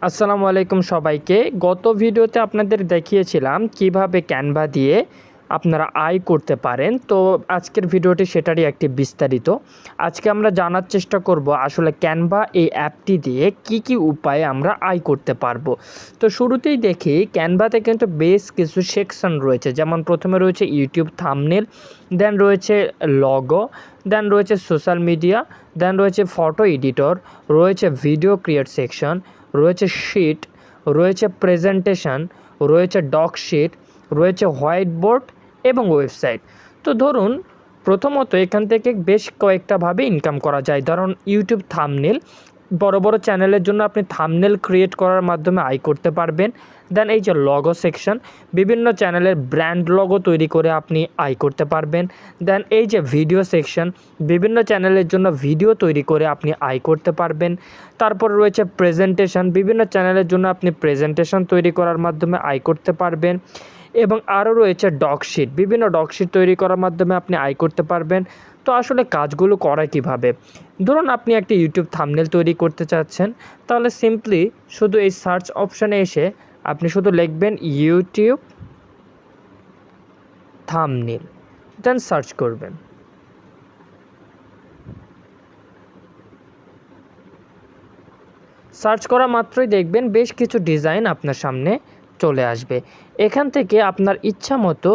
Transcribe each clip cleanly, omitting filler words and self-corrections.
আসসালামু আলাইকুম সবাইকে। গত ভিডিওতে আপনাদের দেখিয়েছিলাম কিভাবে ক্যানভা দিয়ে আপনারা আয় করতে পারেন। তো আজকের ভিডিওটি সেটারই একটি বিস্তারিত। আজকে আমরা জানার চেষ্টা করব আসলে ক্যানভা এই অ্যাপটি দিয়ে কি উপায়ে আমরা আয় করতে পারবো। তো শুরুতেই দেখি ক্যানভাতে কিন্তু বেশ কিছু সেকশন রয়েছে, যেমন প্রথমে রয়েছে ইউটিউব থাম্বনেল, দেন রয়েছে লগো, দেন রয়েছে সোশ্যাল মিডিয়া, দেন রয়েছে ফটো এডিটর, রয়েছে ভিডিও ক্রিয়েট সেকশন, রয়েছে শিট, রয়েছে প্রেজেন্টেশন, রয়েছে ডক শিট, রয়েছে হোয়াইট বোর্ড এবং ওয়েবসাইট। তো ধরুন প্রথমত এখান থেকে বেশ কয়েকটাভাবে ইনকাম করা যায়। ধরুন ইউটিউব থাম্বনেল, বড় বড় চ্যানেলের জন্য আপনি থাম্বনেল ক্রিয়েট করার মাধ্যমে আয় করতে পারবেন। দেন এই যে লগো সেকশন, বিভিন্ন চ্যানেলের ব্র্যান্ড লগো তৈরি করে আপনি আয় করতে পারবেন। দেন এই যে ভিডিও সেকশন, বিভিন্ন চ্যানেলের জন্য ভিডিও তৈরি করে আপনি আয় করতে পারবেন। তারপর রয়েছে প্রেজেন্টেশন, বিভিন্ন চ্যানেলের জন্য আপনি প্রেজেন্টেশন তৈরি করার মাধ্যমে আয় করতে পারবেন। এবং আরও রয়েছে ডকশিট, বিভিন্ন ডকশিট তৈরি করার মাধ্যমে আপনি আয় করতে পারবেন। তো আসলে কাজগুলো করা কিভাবে? ধরুন আপনি একটা ইউটিউব থাম্বনেল তৈরি করতে চাচ্ছেন, তাহলে সিম্পলি শুধু এই সার্চ অপশানে এসে আপনি শুধু লিখবেন ইউটিউব থাম্বনেল, দেন সার্চ করবেন। সার্চ করা মাত্রই দেখবেন বেশ কিছু ডিজাইন আপনার সামনে চলে আসবে। এখান থেকে আপনার ইচ্ছা মতো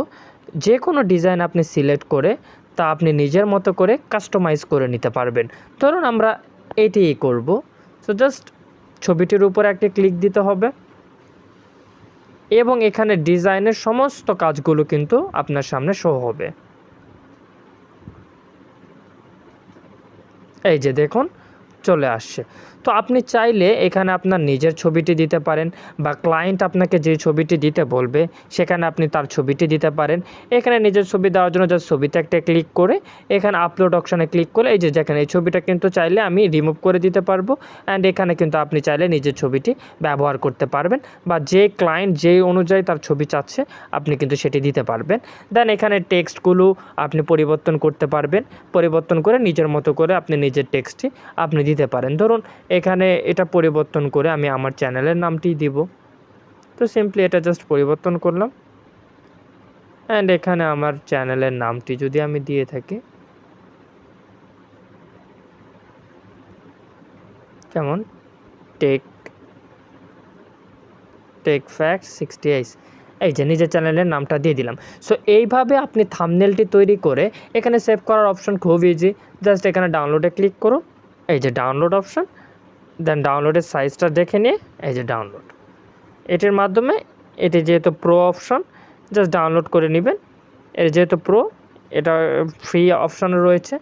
যে কোনো ডিজাইন আপনি সিলেক্ট করে তা আপনি নিজের মতো করে কাস্টমাইজ করে নিতে পারবেন। ধরুন আমরা এটিই করব। সো জাস্ট ছবিটির উপরে একটি ক্লিক দিতে হবে এবং এখানে ডিজাইনের সমস্ত কাজগুলো কিন্তু আপনার সামনে শো হবে। এই যে দেখুন চলে আসছে। তো আপনি চাইলে এখানে আপনার নিজের ছবিটি দিতে পারেন, বা ক্লায়েন্ট আপনাকে যে ছবিটি দিতে বলবে সেখানে আপনি তার ছবিটি দিতে পারেন। এখানে নিজের ছবি দেওয়ার জন্য জাস্ট ছবিতে একটা ক্লিক করে এখানে আপলোড অপশানে ক্লিক করে এই যে দেখেন এই ছবিটা কিন্তু চাইলে আমি রিমুভ করে দিতে পারবো। অ্যান্ড এখানে কিন্তু আপনি চাইলে নিজের ছবিটি ব্যবহার করতে পারবেন, বা যে ক্লায়েন্ট যেই অনুযায়ী তার ছবি চাচ্ছে আপনি কিন্তু সেটি দিতে পারবেন। দেন এখানে টেক্সটগুলো আপনি পরিবর্তন করতে পারবেন, পরিবর্তন করে নিজের মতো করে আপনি নিজের টেক্সটটি আপনি দিতে পারেন। ধরুন এখানে এটা পরিবর্তন করে আমি আমার চ্যানেলের নামটি দিব। তো সিম্পলি এটা জাস্ট পরিবর্তন করলাম, অ্যান্ড এখানে আমার চ্যানেলের নামটি যদি আমি দিয়ে থাকি, যেমন টেক ফ্যাক্টস 68, এই যে নিজের চ্যানেলের নামটা দিয়ে দিলাম। সো এইভাবে আপনি থাম্বনেলটি তৈরি করে এখানে সেভ করার অপশন খুব ইজি। জাস্ট এখানে ডাউনলোডে ক্লিক করুন, এই যে ডাউনলোড অপশন, দেন ডাউনলোডের সাইজটা দেখে নিয়ে এই যে ডাউনলোড, এটির মাধ্যমে এটি যেহেতু প্রো অপশন জাস্ট ডাউনলোড করে নেবেন। এর যেহেতু প্রো এটা ফ্রি অপশন রয়েছে,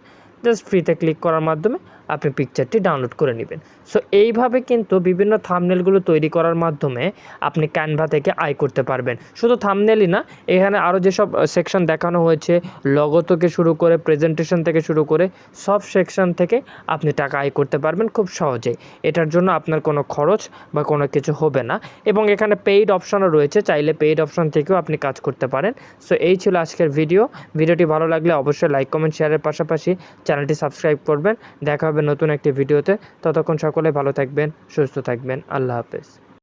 জাস্ট ফ্রিতে ক্লিক করার মাধ্যমে আপনি পিকচারটি ডাউনলোড করে নেবেন। সো এইভাবে কিন্তু বিভিন্ন থাম্বনেলগুলো তৈরি করার মাধ্যমে আপনি ক্যানভা থেকে আয় করতে পারবেন। শুধু থাম্বনেলই না, এখানে আরও যেসব সেকশন দেখানো হয়েছে, লগো থেকে শুরু করে প্রেজেন্টেশন থেকে শুরু করে সব সেকশন থেকে আপনি টাকা আয় করতে পারবেন খুব সহজেই। এটার জন্য আপনার কোনো খরচ বা কোনো কিছু হবে না। এবং এখানে পেইড অপশনও রয়েছে, চাইলে পেইড অপশন থেকেও আপনি কাজ করতে পারেন। সো এই ছিল আজকের ভিডিওটি ভালো লাগলে অবশ্যই লাইক কমেন্ট শেয়ারের পাশাপাশি চ্যানেলটি সাবস্ক্রাইব করবেন। দেখা হবে নতুন একটি ভিডিওতে। ততক্ষণ সকলে ভালো থাকবেন, সুস্থ থাকবেন। আল্লাহ হাফেজ।